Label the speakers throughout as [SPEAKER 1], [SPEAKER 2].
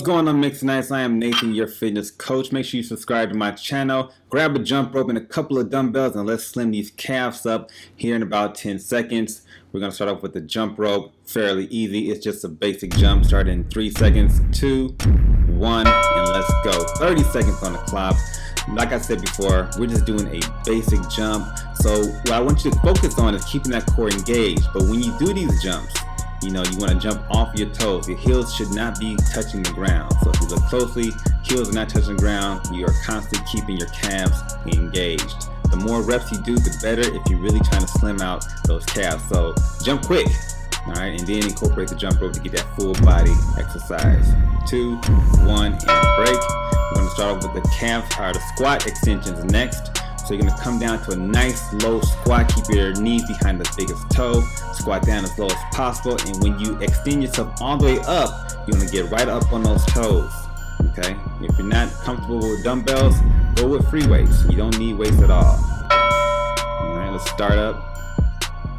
[SPEAKER 1] going on, Mixonites? I am Nathan, your fitness coach. Make sure you subscribe to my channel. Grab a jump rope and a couple of dumbbells and let's slim these calves up here in about 10 seconds. We're going to start off with the jump rope. Fairly easy. It's just a basic jump. Start in 3 seconds. 2, 1, and let's go. 30 seconds on the clock. Like I said before, we're just doing a basic jump. So what I want you to focus on is keeping that core engaged. But when you do these jumps, you want to jump off your toes. Your heels should not be touching the ground. So if you look closely, heels are not touching the ground. You are constantly keeping your calves engaged. The more reps you do, the better if you're really trying to slim out those calves. So jump quick, all right, and then incorporate the jump rope to get that full body exercise. 2, 1, and break. We're going to start off with the calf or the squat extensions next. So you're going to come down to a nice low squat. Keep your knees behind the biggest toe. Squat down as low as possible. And when you extend yourself all the way up, you're going to get right up on those toes. Okay? If you're not comfortable with dumbbells, go with free weights. You don't need weights at all. Alright, let's start up.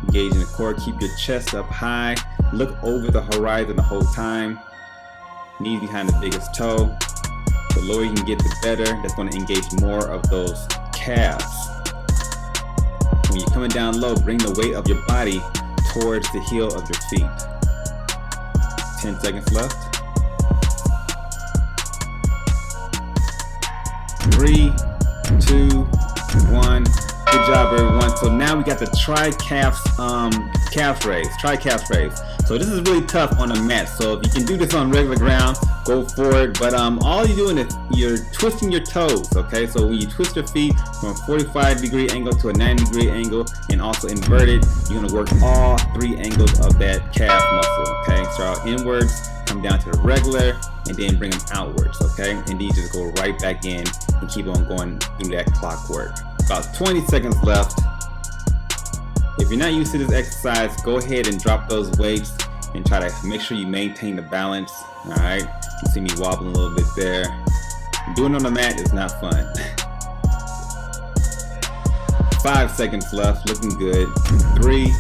[SPEAKER 1] Engaging the core. Keep your chest up high. Look over the horizon the whole time. Knees behind the biggest toe. The lower you can get, the better. That's going to engage more of those calves. When you're coming down low, bring the weight of your body towards the heel of your feet. 10 seconds left. 3, 2, 1. Good job, everyone. So now we got the calf raise. So this is really tough on a mat. So if you can do this on regular ground, go for it. But all you're doing is you're twisting your toes. Okay, so when you twist your feet from a 45-degree angle to a 90-degree angle, and also inverted, you're gonna work all 3 angles of that calf muscle. Okay, start out inwards, come down to the regular, and then bring them outwards. Okay, and then you just go right back in and keep on going through that clockwork. About 20 seconds left. If you're not used to this exercise, go ahead and drop those weights and try to make sure you maintain the balance. All right, you see me wobbling a little bit there. Doing it on the mat is not fun. 5 seconds left, looking good. 3,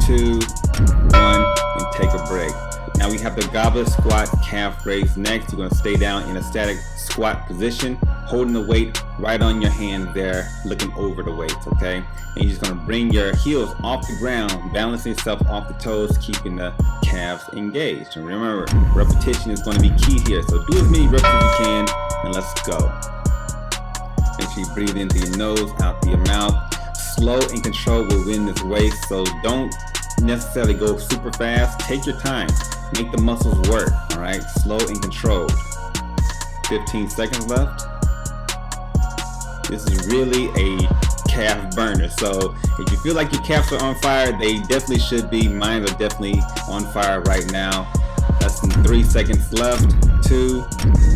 [SPEAKER 1] 2, 1, and take a break. Now we have the goblet squat calf raise next. You're going to stay down in a static squat position, holding the weight right on your hand there, looking over the weights, okay? And you're just going to bring your heels off the ground, balancing yourself off the toes, keeping the calves engaged. And remember, repetition is going to be key here. So do as many reps as you can, and let's go. Make sure you breathe in through your nose, out through your mouth. Slow and controlled will win this race, so don't necessarily go super fast. Take your time. Make the muscles work, all right? Slow and controlled. 15 seconds left. This is really a calf burner. So if you feel like your calves are on fire, they definitely should be. Mine are definitely on fire right now. Less than 3 seconds left. 2, 1,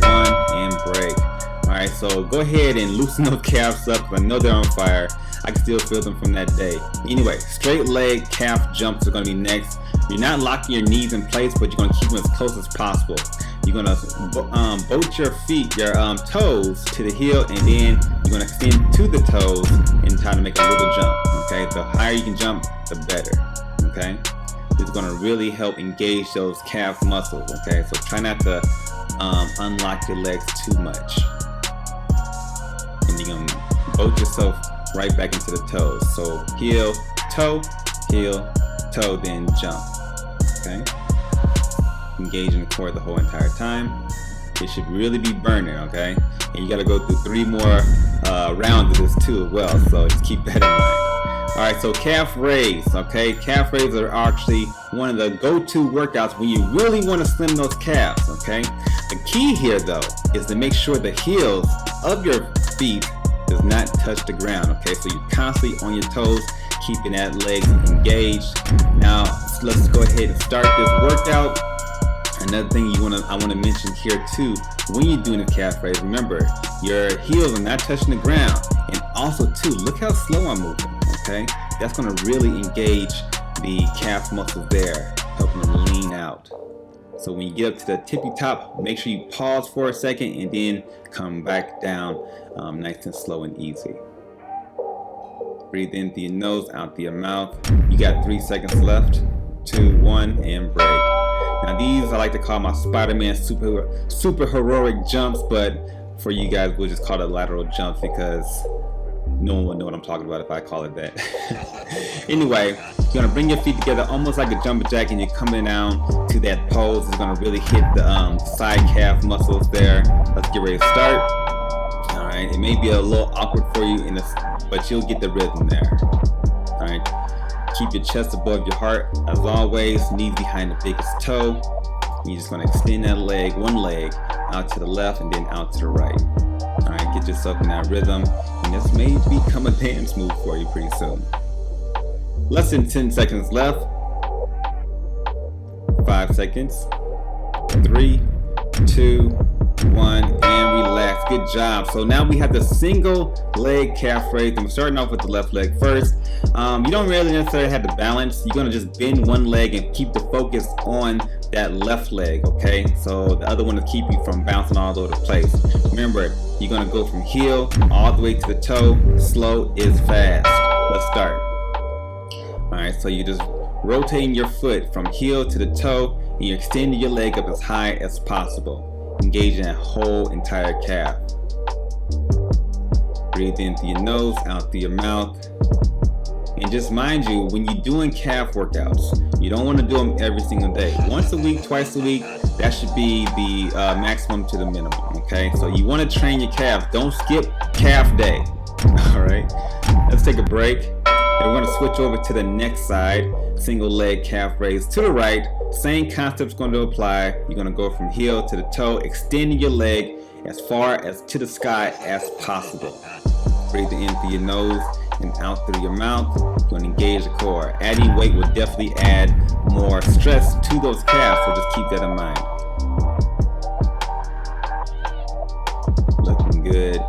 [SPEAKER 1] and break. All right, so go ahead and loosen those calves up because I know they're on fire. I can still feel them from that day. Anyway, straight leg calf jumps are going to be next. You're not locking your knees in place, but you're going to keep them as close as possible. You're going to bolt your feet, your toes to the heel, and then you're going to extend to the toes and try to make a little jump. Okay, the higher you can jump, the better. Okay, this is going to really help engage those calf muscles. Okay, so try not to unlock your legs too much, and you're going to bolt yourself right back into the toes. So heel, toe, then jump. Okay, engaging the core the whole entire time. It should really be burning. Okay, and you got to go through 3 more rounds of this too as well, so just keep that in mind. All right, so calf raise. Okay, calf raises are actually one of the go-to workouts when you really want to slim those calves. Okay, the key here though is to make sure the heels of your feet does not touch the ground. Okay, so you're constantly on your toes, keeping that leg engaged. Now let's go ahead and start this workout. Another thing I want to mention here too, when you're doing a calf raise, remember your heels are not touching the ground, and also too, look how slow I'm moving. Okay, that's going to really engage the calf muscles there, helping them lean out. So when you get up to the tippy top, make sure you pause for a second and then come back down nice and slow and easy. Breathe in through your nose, out through your mouth. You got 3 seconds left. 2, 1, and break. Now these I like to call my Spider-Man super heroic jumps, but for you guys we'll just call it lateral jumps because no one will know what I'm talking about if I call it that. Anyway, you're gonna bring your feet together almost like a jumping jack, and you're coming down to that pose. It's gonna really hit the side calf muscles there. Let's get ready to start. All right, it may be a little awkward for you but you'll get the rhythm there. All right, keep your chest above your heart as always. Knees behind the biggest toe. You're just gonna extend that leg, one leg out to the left and then out to the right. All right, get yourself in that rhythm, and this may become a dance move for you pretty soon. Less than 10 seconds left. 5 seconds. 3, 2, 1, and relax. Good job. So now we have the single leg calf raise. I'm starting off with the left leg first. You don't really necessarily have to balance. You're gonna just bend one leg and keep the focus on that left leg, okay? So the other one will keep you from bouncing all over the place. Remember, you're gonna go from heel all the way to the toe. Slow is fast. Let's start. All right, so you're just rotating your foot from heel to the toe, and you're extending your leg up as high as possible, engaging that whole entire calf. Breathe in through your nose, out through your mouth. And just mind you, when you're doing calf workouts, you don't want to do them every single day. Once a week, twice a week, that should be the maximum to the minimum, okay? So you want to train your calf. Don't skip calf day, all right? Let's take a break. And we're going to switch over to the next side, single leg calf raise to the right. Same concept's going to apply. You're going to go from heel to the toe, extending your leg as far as to the sky as possible. Breathe in through your nose and out through your mouth. You're going to engage the core. Adding weight will definitely add more stress to those calves, so just keep that in mind. Looking good.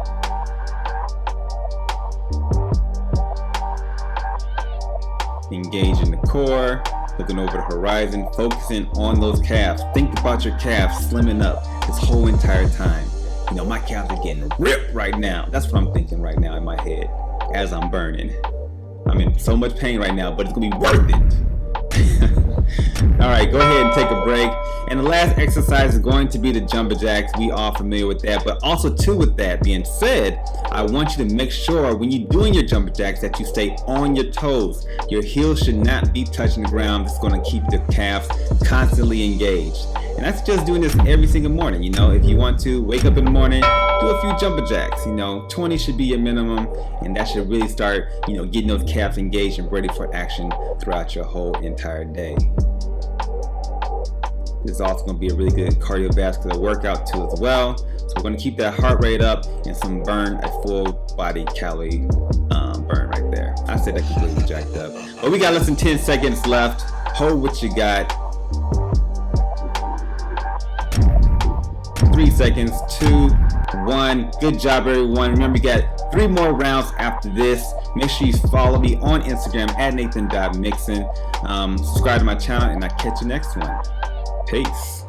[SPEAKER 1] Engaging the core, looking over the horizon, focusing on those calves. Think about your calves slimming up this whole entire time. You know, my calves are getting ripped right now. That's what I'm thinking right now in my head as I'm burning. I'm in so much pain right now, but it's gonna be worth it. All right, go ahead and take a break. And the last exercise is going to be the jumping jacks. We are familiar with that, but also too, with that being said, I want you to make sure when you're doing your jumping jacks that you stay on your toes. Your heels should not be touching the ground. It's going to keep the calves constantly engaged. And that's just doing this every single morning. You know, if you want to wake up in the morning, do a few jumping jacks. You know, 20 should be your minimum, and that should really start, you know, getting those calves engaged and ready for action throughout your whole entire day. This is also going to be a really good cardiovascular workout too as well. So we're going to keep that heart rate up and some burn, a full body calorie burn right there. I said that completely jacked up. But we got less than 10 seconds left. Hold what you got. 3 seconds, 2, 1. Good job, everyone. Remember, you got 3 more rounds after this. Make sure you follow me on Instagram at Nathen.Mixon. Subscribe to my channel, and I'll catch you next one. Peace.